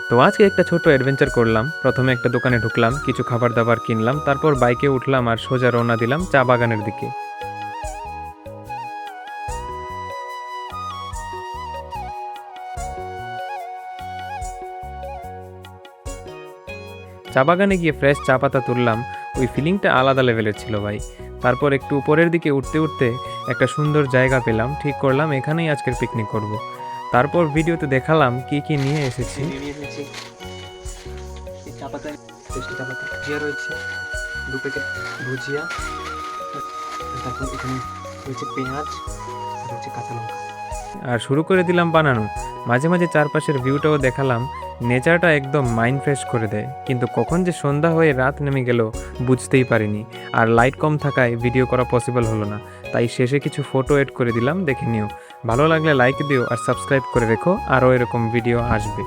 তো আজকে একটা ছোট্ট অ্যাডভেঞ্চার করলাম। প্রথমে একটা দোকানে ঢুকলাম, কিছু খাবার দাবার কিনলাম, তারপর বাইকে উঠলাম আর সোজা রওনা দিলাম চা বাগানের দিকে। চা বাগানে গিয়ে ফ্রেশ চা পাতা তুললাম, ওই ফিলিংটা আলাদা লেভেলের ছিল ভাই। তারপর একটু উপরের দিকে উঠতে উঠতে একটা সুন্দর জায়গা পেলাম, ঠিক করলাম এখানেই আজকের পিকনিক করব। তারপর ভিডিওতে দেখালাম কি কি নিয়ে এসেছি। নিয়ে নিয়েছি এই চা পাতা, টেস্টি চা পাতা, ভুজিয়া রয়েছে, 2 প্যাকেট ভুজিয়া, তারপর এখানে রয়েছে পেঁয়াজ, আর রয়েছে কাঁচা লঙ্কা। আর শুরু করে দিলাম বানানো। মাঝে মাঝে চারপাশের ভিউটাও দেখালাম। নেচারটা একদম মাইন্ড ফ্রেশ করে দেয়, কিন্তু কখন যে সন্ধ্যা হয়ে রাত নেমে গেল বুঝতেই পারিনি। আর লাইট কম থাকায় ভিডিও করা পসিবল হলো না, তাই শেষে কিছু ফটো এড করে দিলাম, দেখে নিও। ভালো লাগলে লাইক দিও আর সাবস্ক্রাইব করে রেখো, আরও এরকম ভিডিও আসবে।